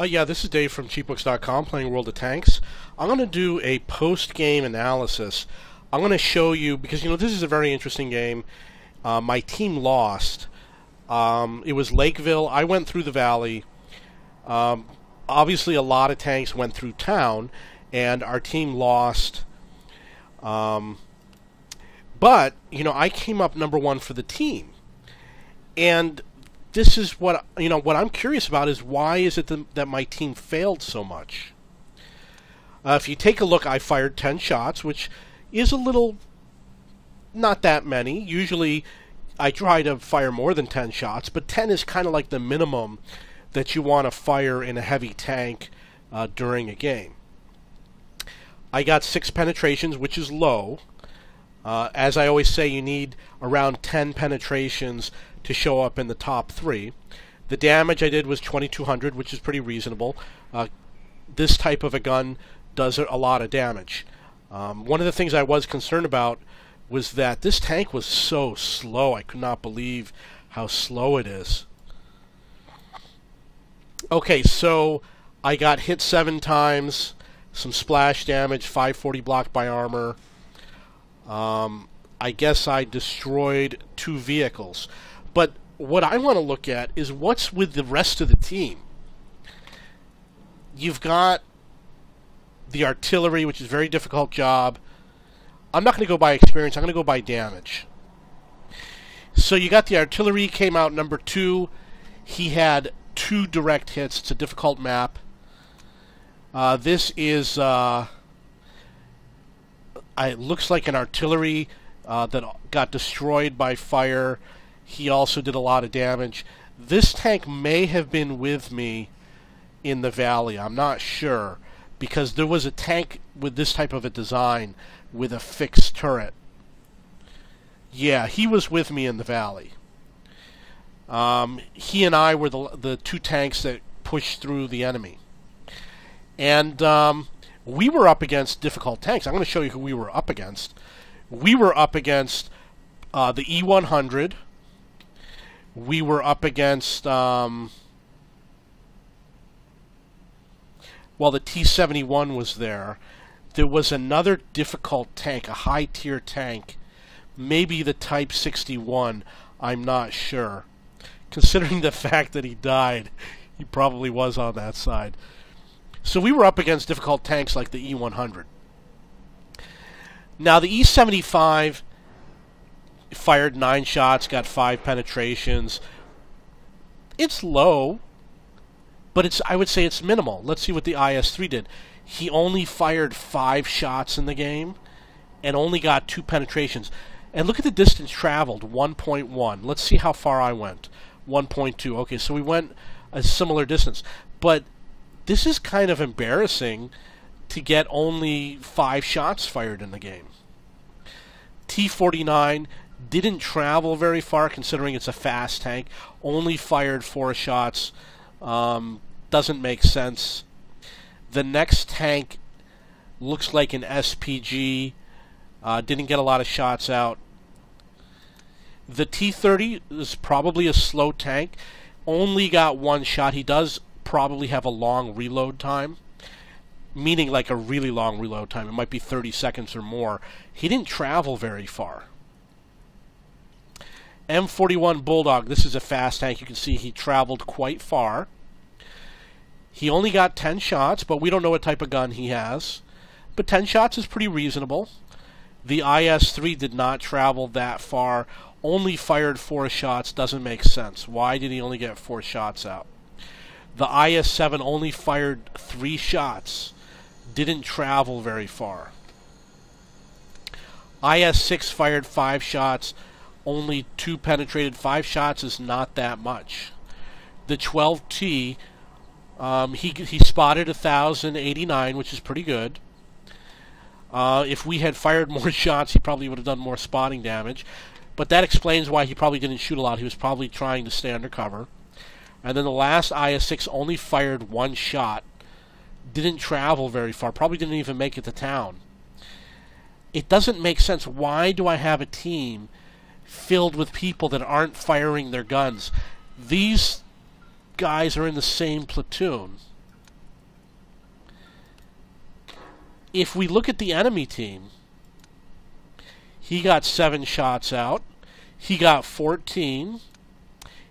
Yeah, this is Dave from cheapbooks.com playing World of Tanks. I'm going to do a post-game analysis. I'm going to show you, because this is a very interesting game. My team lost. It was Lakeville. I went through the valley. Obviously, a lot of tanks went through town, and our team lost. But, I came up number one for the team. And this is what I'm curious about is why is it that my team failed so much? If you take a look, I fired 10 shots, which is a little, not that many. Usually I try to fire more than 10 shots, but 10 is kind of like the minimum that you want to fire in a heavy tank during a game. I got 6 penetrations, which is low. As I always say, you need around 10 penetrations to show up in the top 3. The damage I did was 2,200, which is pretty reasonable. This type of a gun does a lot of damage. One of the things I was concerned about was that this tank was so slow. I could not believe how slow it is. Okay, so I got hit 7 times, some splash damage, 540 blocked by armor. I guess I destroyed 2 vehicles. But what I want to look at is what's with the rest of the team. You've got the artillery, which is a very difficult job. I'm not going to go by experience. I'm going to go by damage. So you got the artillery, came out number 2. He had 2 direct hits. It's a difficult map. This is... it looks like an artillery that got destroyed by fire. He also did a lot of damage. This tank may have been with me in the valley. I'm not sure, because there was a tank with this type of a design with a fixed turret. Yeah, he was with me in the valley. He and I were the 2 tanks that pushed through the enemy. And we were up against difficult tanks. I'm going to show you who we were up against. We were up against the E100. We were up against, the T-71 was there. There was another difficult tank, a high-tier tank, maybe the Type 61, I'm not sure. Considering the fact that he died, he probably was on that side. So we were up against difficult tanks like the E100. Now the E75 fired 9 shots, got 5 penetrations. It's low, but I would say it's minimal. Let's see what the IS-3 did. He only fired 5 shots in the game and only got 2 penetrations. And look at the distance traveled, 1.1. Let's see how far I went. 1.2. Okay, so we went a similar distance. But this is kind of embarrassing to get only 5 shots fired in the game. T-49 didn't travel very far, considering it's a fast tank. Only fired 4 shots. Doesn't make sense. The next tank looks like an SPG. Didn't get a lot of shots out. The T-30 is probably a slow tank. Only got 1 shot. He does probably have a long reload time, meaning like a really long reload time. It might be 30 seconds or more. He didn't travel very far. M41 Bulldog, this is a fast tank. You can see he traveled quite far. He only got 10 shots, but we don't know what type of gun he has. But 10 shots is pretty reasonable. The IS-3 did not travel that far. Only fired 4 shots. Doesn't make sense. Why did he only get 4 shots out? The IS-7 only fired 3 shots. Didn't travel very far. IS-6 fired 5 shots. Only 2 penetrated. 5 shots is not that much. The 12T, he spotted 1,089, which is pretty good. If we had fired more shots, he probably would have done more spotting damage. But that explains why he probably didn't shoot a lot. He was probably trying to stay under cover. And then the last IS-6 only fired 1 shot. Didn't travel very far. Probably didn't even make it to town. It doesn't make sense. Why do I have a team filled with people that aren't firing their guns? These guys are in the same platoon. if we look at the enemy team, he got 7 shots out. He got 14.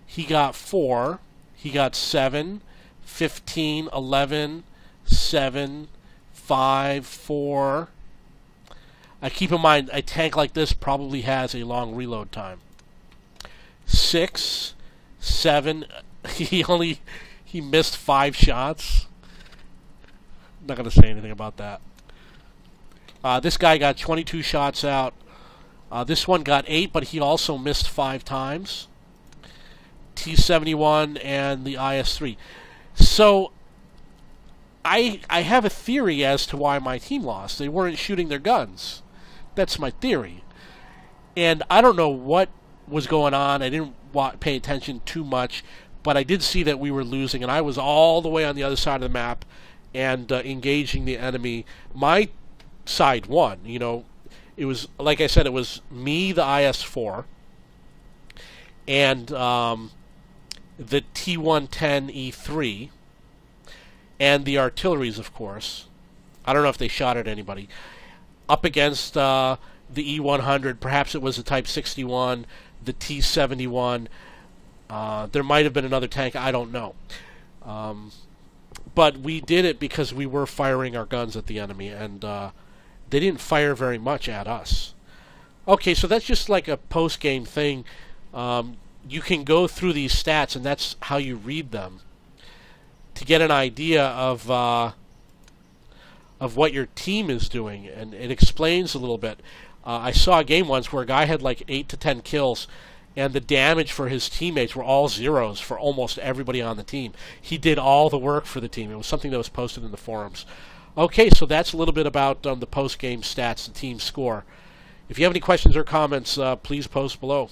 He got 4. He got 7, 15, 11, 7, 5, 4. Keep in mind, a tank like this probably has a long reload time. 6, 7. He missed 5 shots. Not going to say anything about that. This guy got 22 shots out. This one got 8, but he also missed 5 times. T-71 and the IS-3. So I have a theory as to why my team lost. They weren't shooting their guns. That's my theory. And I don't know what was going on. I didn't pay attention too much, but I did see that we were losing, and I was all the way on the other side of the map and engaging the enemy. My side won. You know, it was, like I said, it was me, the IS-4, and the T-110E3, and the artilleries, of course. I don't know if they shot at anybody. Up against the E-100, perhaps it was the Type 61, the T-71. There might have been another tank, I don't know. But we did it because we were firing our guns at the enemy, and they didn't fire very much at us. Okay, so that's just like a post-game thing. You can go through these stats, and that's how you read them to get an idea of what your team is doing, and it explains a little bit. I saw a game once where a guy had like 8 to 10 kills, and the damage for his teammates were all zeros for almost everybody on the team. He did all the work for the team. It was something that was posted in the forums. Okay, so that's a little bit about the post-game stats, the team score. If you have any questions or comments, please post below.